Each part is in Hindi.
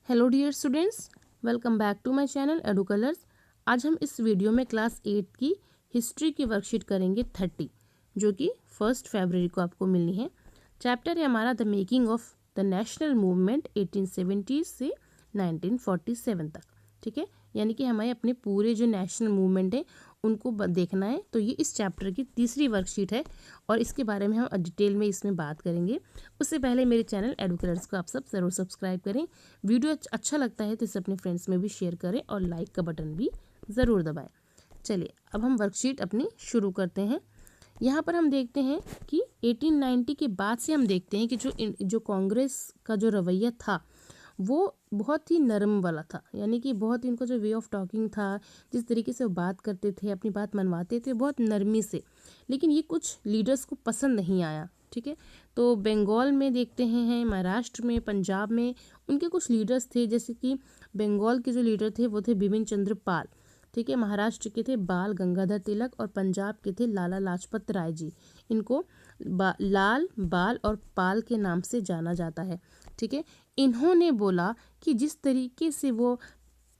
Hello dear students, welcome back to my channel Edu Colours. आज हम इस वीडियो में क्लास 8 की हिस्ट्री की वर्कशीट करेंगे 30, जो कि 1 फरवरी को आपको मिलनी है। चैप्टर है हमारा the making of the national movement 1870 से 1947 तक। ठीक है, यानी कि हमें अपने पूरे जो नेशनल मूवमेंट है उनको देखना है। तो ये इस चैप्टर की तीसरी वर्कशीट है और इसके बारे में हम डिटेल में इसमें बात करेंगे। उससे पहले मेरे चैनल एडू कलर्स को आप सब ज़रूर सब्सक्राइब करें। वीडियो अच्छा लगता है तो इसे अपने फ्रेंड्स में भी शेयर करें और लाइक का बटन भी ज़रूर दबाएं। चलिए अब हम वर्कशीट अपनी शुरू करते हैं। यहाँ पर हम देखते हैं कि 1890 के बाद से हम देखते हैं कि जो कांग्रेस का जो रवैया था वो बहुत ही नरम वाला था, यानी कि बहुत इनका जो वे ऑफ टॉकिंग था, जिस तरीके से वो बात करते थे, अपनी बात मनवाते थे बहुत नरमी से। लेकिन ये कुछ लीडर्स को पसंद नहीं आया। ठीक है, तो बंगाल में देखते हैं, महाराष्ट्र में, पंजाब में उनके कुछ लीडर्स थे। जैसे कि बंगाल के जो लीडर थे वो थे बिपिन चंद्र पाल। ठीक है, महाराष्ट्र के थे बाल गंगाधर तिलक और पंजाब के थे लाला लाजपत राय जी। इनको लाल, बाल और पाल के नाम से जाना जाता है। ठीक है, इन्होंने बोला कि जिस तरीके से वो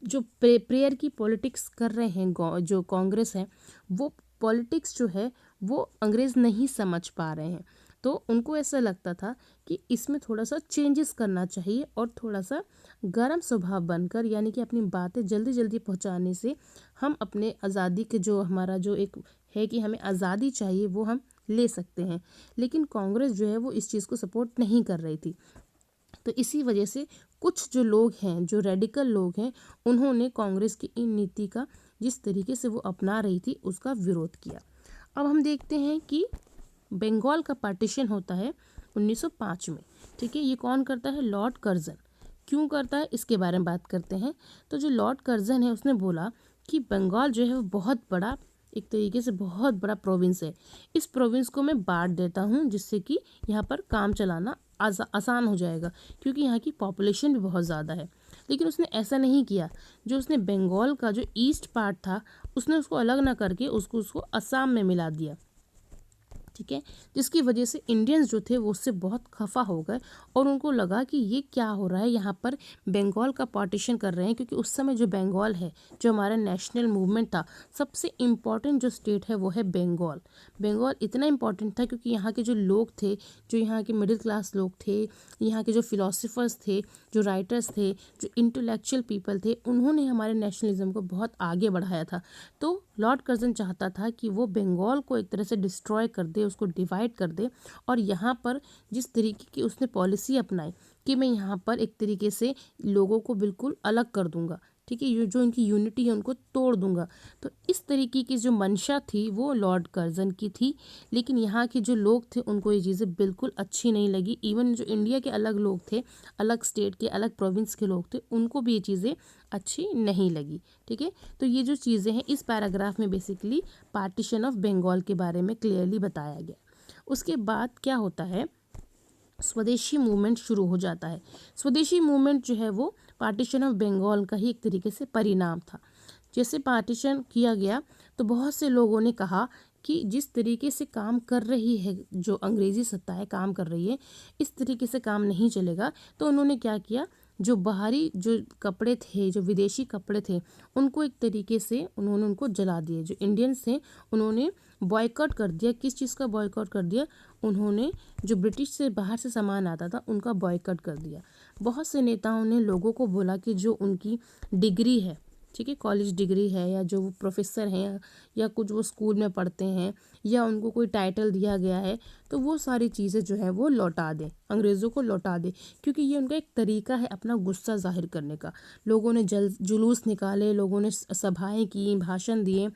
जो प्रेयर की पॉलिटिक्स कर रहे हैं जो कांग्रेस है, वो पॉलिटिक्स जो है वो अंग्रेज़ नहीं समझ पा रहे हैं। तो उनको ऐसा लगता था कि इसमें थोड़ा सा चेंजेस करना चाहिए और थोड़ा सा गर्म स्वभाव बनकर, यानी कि अपनी बातें जल्दी जल्दी पहुंचाने से हम अपने आज़ादी के जो हमारा जो एक है कि हमें आज़ादी चाहिए वो हम ले सकते हैं। लेकिन कांग्रेस जो है वो इस चीज़ को सपोर्ट नहीं कर रही थी। तो इसी वजह से कुछ जो लोग हैं, जो रेडिकल लोग हैं, उन्होंने कांग्रेस की इन नीति का जिस तरीके से वो अपना रही थी उसका विरोध किया। अब हम देखते हैं कि बंगाल का पार्टीशन होता है 1905 में। ठीक है, ये कौन करता है? Lord Curzon. क्यों करता है इसके बारे में बात करते हैं। तो जो लॉर्ड कर्जन है उसने बोला कि बंगाल जो है वो बहुत बड़ा, एक तरीके से बहुत बड़ा प्रोविंस है। इस प्रोविंस को मैं बांट देता हूँ जिससे कि यहाँ पर काम चलाना आसान हो जाएगा, क्योंकि यहाँ की पॉपुलेशन भी बहुत ज़्यादा है। लेकिन उसने ऐसा नहीं किया। जो उसने बंगाल का जो ईस्ट पार्ट था उसने उसको अलग ना करके उसको असम में मिला दिया। ठीक है, जिसकी वजह से इंडियंस जो थे वो उससे बहुत खफा हो गए और उनको लगा कि ये क्या हो रहा है, यहाँ पर बंगाल का पार्टीशन कर रहे हैं। क्योंकि उस समय जो बंगाल है, जो हमारा नेशनल मूवमेंट था, सबसे इम्पॉर्टेंट जो स्टेट है वो है बंगाल। बंगाल इतना इम्पॉर्टेंट था क्योंकि यहाँ के जो लोग थे, जो यहाँ के मिडिल क्लास लोग थे, यहाँ के जो फिलोसफर्स थे, जो राइटर्स थे, जो इंटेलेक्चुअल पीपल थे, उन्होंने हमारे नेशनलिज्म को बहुत आगे बढ़ाया था। तो लॉर्ड कर्जन चाहता था कि वो बंगाल को एक तरह से डिस्ट्रॉय कर दे, उसको डिवाइड कर दे। और यहाँ पर जिस तरीके की उसने पॉलिसी अपनाई कि मैं यहाँ पर एक तरीके से लोगों को बिल्कुल अलग कर दूंगा। ठीक है, ये जो इनकी यूनिटी है उनको तोड़ दूंगा। तो इस तरीके की जो मंशा थी वो लॉर्ड कर्जन की थी। लेकिन यहाँ के जो लोग थे उनको ये चीज़ें बिल्कुल अच्छी नहीं लगी। इवन जो इंडिया के अलग लोग थे, अलग स्टेट के, अलग प्रोविंस के लोग थे, उनको भी ये चीज़ें अच्छी नहीं लगी। ठीक है, तो ये जो चीज़ें हैं इस पैराग्राफ में बेसिकली पार्टीशन ऑफ बंगाल के बारे में क्लियरली बताया गया। उसके बाद क्या होता है, स्वदेशी मूवमेंट शुरू हो जाता है। स्वदेशी मूवमेंट जो है वो पार्टीशन ऑफ बंगाल का ही एक तरीके से परिणाम था। जैसे पार्टीशन किया गया तो बहुत से लोगों ने कहा कि जिस तरीके से काम कर रही है, जो अंग्रेज़ी सत्ताएं काम कर रही है, इस तरीके से काम नहीं चलेगा। तो उन्होंने क्या किया, जो बाहरी जो कपड़े थे, जो विदेशी कपड़े थे, उनको एक तरीके से उन्होंने उनको जला दिए। जो इंडियंस थे उन्होंने बॉयकॉट कर दिया। किस चीज़ का बॉयकॉट कर दिया? उन्होंने जो ब्रिटिश से बाहर से सामान आता था उनका बॉयकॉट कर दिया। बहुत से नेताओं ने लोगों को बोला कि जो उनकी डिग्री है, ठीक है, कॉलेज डिग्री है, या जो वो प्रोफेसर हैं, या कुछ वो स्कूल में पढ़ते हैं, या उनको कोई टाइटल दिया गया है, तो वो सारी चीज़ें जो है वो लौटा दें, अंग्रेज़ों को लौटा दें। क्योंकि ये उनका एक तरीका है अपना गुस्सा जाहिर करने का। लोगों ने जुलूस निकाले, लोगों ने सभाएं की, भाषण दिए।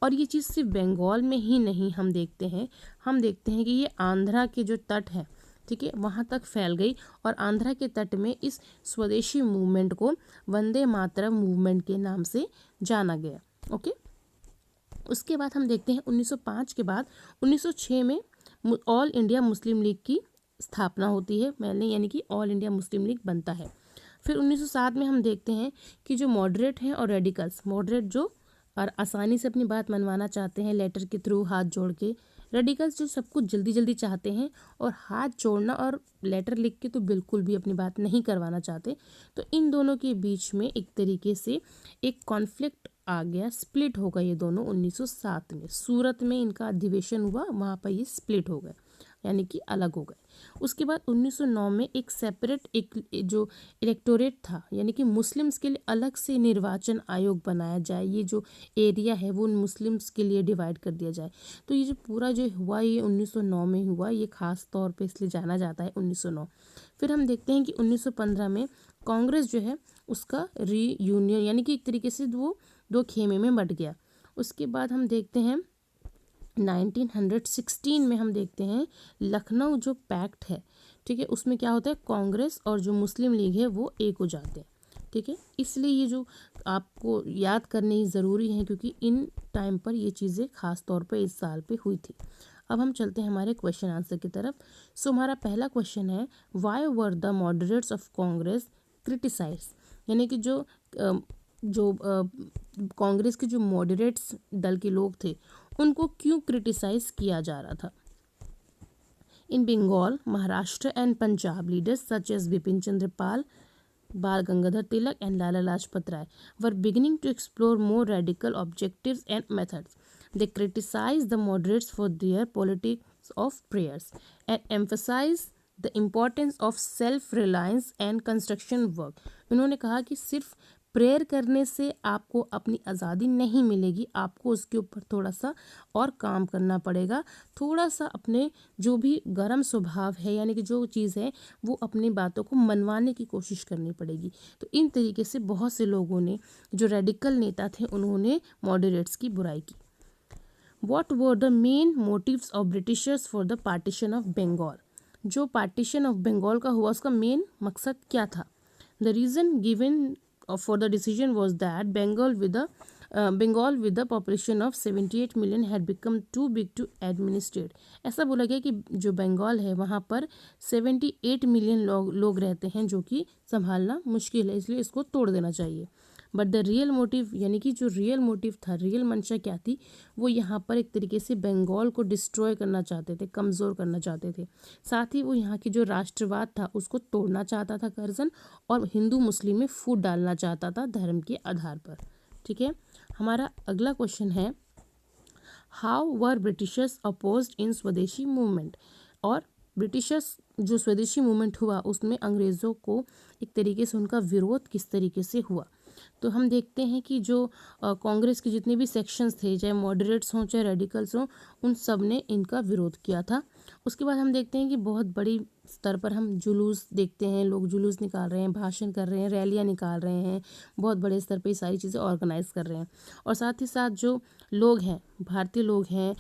और ये चीज़ सिर्फ बंगाल में ही नहीं हम देखते हैं कि ये आंध्रा के जो तट है, ठीक है, वहाँ तक फैल गई। और आंध्रा के तट में इस स्वदेशी मूवमेंट को वंदे मातरम मूवमेंट के नाम से जाना गया। ओके, उसके बाद हम देखते हैं 1905 के बाद 1906 में ऑल इंडिया मुस्लिम लीग की स्थापना होती है, यानी कि ऑल इंडिया मुस्लिम लीग बनता है। फिर 1907 में हम देखते हैं कि जो मॉडरेट हैं और रेडिकल्स, मॉडरेट जो और आसानी से अपनी बात मनवाना चाहते हैं लेटर के थ्रू, हाथ जोड़ के, रेडिकल्स जो सब कुछ जल्दी जल्दी चाहते हैं और हाथ जोड़ना और लेटर लिख के तो बिल्कुल भी अपनी बात नहीं करवाना चाहते। तो इन दोनों के बीच में एक तरीके से एक कॉन्फ्लिक्ट आ गया, स्प्लिट हो गए ये दोनों। 1907 में सूरत में इनका अधिवेशन हुआ, वहाँ पर ये स्प्लिट हो गए, यानी कि अलग हो गए। उसके बाद 1909 में एक सेपरेट एक जो इलेक्टोरेट था, यानी कि मुस्लिम्स के लिए अलग से निर्वाचन आयोग बनाया जाए, ये जो एरिया है वो मुस्लिम्स के लिए डिवाइड कर दिया जाए। तो ये जो पूरा जो हुआ ये 1909 में हुआ, ये खास तौर पे इसलिए जाना जाता है 1909। फिर हम देखते हैं कि 1915 में कांग्रेस जो है उसका रीयूनियन, यानी कि एक तरीके से वो दो खेमे में बट गया। उसके बाद हम देखते हैं 1916 में हम देखते हैं लखनऊ जो पैक्ट है, ठीक है, उसमें क्या होता है, कांग्रेस और जो मुस्लिम लीग है वो एक हो जाते हैं, ठीक है। इसलिए ये जो आपको याद करनी ज़रूरी है, क्योंकि इन टाइम पर ये चीज़ें खास तौर पे इस साल पे हुई थी। अब हम चलते हैं हमारे क्वेश्चन आंसर की तरफ। सो हमारा पहला क्वेश्चन है, why were the moderates of Congress criticise, यानी कि जो कांग्रेस के जो मॉडरेट्स दल के लोग थे उनको क्यों क्रिटिसाइज किया जा रहा था। In Bengal, Maharashtra and Punjab, leaders such as Bipin Chandra Pal, Bal Gangadhar Tilak and Lala Lajpat Rai were beginning to explore more radical objectives and methods. They criticized the moderates for their politics of prayers and emphasized the importance of self-reliance and construction work. उन्होंने कहा कि सिर्फ प्रेयर करने से आपको अपनी आज़ादी नहीं मिलेगी, आपको उसके ऊपर थोड़ा सा और काम करना पड़ेगा, थोड़ा सा अपने जो भी गर्म स्वभाव है, यानी कि जो चीज़ है वो अपनी बातों को मनवाने की कोशिश करनी पड़ेगी। तो इन तरीके से बहुत से लोगों ने, जो रेडिकल नेता थे, उन्होंने मॉडरेट्स की बुराई की। What were the main motives of Britishers for the partition of Bengal? जो पार्टीशन ऑफ बंगाल का हुआ उसका मेन मकसद क्या था? The reason given for the decision was that Bengal with the population of 78 million had become too big to administrate. ऐसा बोला गया कि जो बंगाल है वहाँ पर 78 मिलियन लोग रहते हैं, जो कि संभालना मुश्किल है, इसलिए इसको तोड़ देना चाहिए। बट द रियल मोटिव, यानी कि जो रियल मोटिव था, रियल मंशा क्या थी, वो यहाँ पर एक तरीके से बंगाल को डिस्ट्रॉय करना चाहते थे, कमज़ोर करना चाहते थे। साथ ही वो यहाँ की जो राष्ट्रवाद था उसको तोड़ना चाहता था कर्जन, और हिंदू मुस्लिम में फूट डालना चाहता था धर्म के आधार पर, ठीक है। हमारा अगला क्वेश्चन है, हाउ वर ब्रिटिशर्स अपोज्ड इन स्वदेशी मूवमेंट। और ब्रिटिशर्स जो स्वदेशी मूवमेंट हुआ उसमें अंग्रेज़ों को एक तरीके से उनका विरोध किस तरीके से हुआ। तो हम देखते हैं कि जो कांग्रेस के जितने भी सेक्शंस थे, चाहे मॉडरेट्स हों चाहे रेडिकल्स हों, उन सब ने इनका विरोध किया था। उसके बाद हम देखते हैं कि बहुत बड़ी स्तर पर हम जुलूस देखते हैं, लोग जुलूस निकाल रहे हैं, भाषण कर रहे हैं, रैलियां निकाल रहे हैं, बहुत बड़े स्तर पे ये सारी चीज़ें ऑर्गेनाइज कर रहे हैं। और साथ ही साथ जो लोग हैं, भारतीय लोग हैं,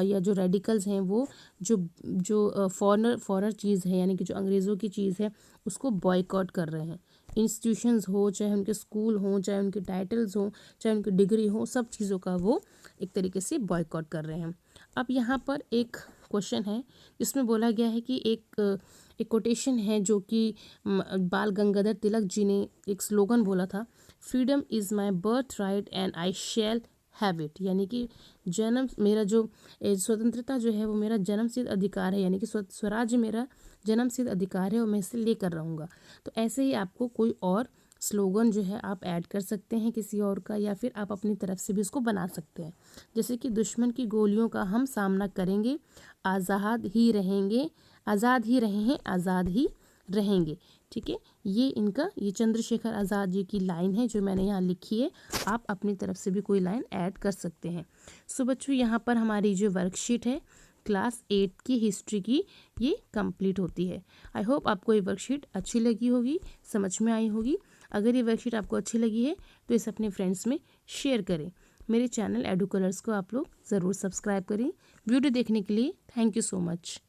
या जो रेडिकल्स हैं, वो जो फॉरेनर चीज़ है, यानी कि जो अंग्रेज़ों की चीज़ है, उसको बॉयकॉट कर रहे हैं। इंस्टीट्यूशंस हो, चाहे उनके स्कूल हों, चाहे उनके टाइटल्स हों, चाहे उनकी डिग्री हो, सब चीज़ों का वो एक तरीके से बॉयकॉट कर रहे हैं। अब यहाँ पर एक क्वेश्चन है जिसमें बोला गया है कि एक कोटेशन है जो कि बाल गंगाधर तिलक जी ने एक स्लोगन बोला था, freedom is my birth right and I shall have it, यानी कि मेरा जो स्वतंत्रता जो है वो मेरा जन्मसिद्ध अधिकार है, यानी कि स्वराज्य मेरा जन्मसिद्ध अधिकार है और मैं इसे लेकर रहूँगा। तो ऐसे ही आपको कोई और स्लोगन जो है आप ऐड कर सकते हैं किसी और का, या फिर आप अपनी तरफ से भी उसको बना सकते हैं, जैसे कि दुश्मन की गोलियों का हम सामना करेंगे, आज़ाद ही रहेंगे, आज़ाद ही रहे हैं, आज़ाद ही रहेंगे, ठीक है। ये चंद्रशेखर आज़ाद जी की लाइन है जो मैंने यहाँ लिखी है, आप अपनी तरफ से भी कोई लाइन ऐड कर सकते हैं। सो बच्चों, यहाँ पर हमारी जो वर्कशीट है क्लास 8 की हिस्ट्री की, ये कंप्लीट होती है। आई होप आपको ये वर्कशीट अच्छी लगी होगी, समझ में आई होगी। अगर ये वर्कशीट आपको अच्छी लगी है तो इसे अपने फ्रेंड्स में शेयर करें। मेरे चैनल एडू कलर्स को आप लोग ज़रूर सब्सक्राइब करें। वीडियो देखने के लिए थैंक यू सो मच।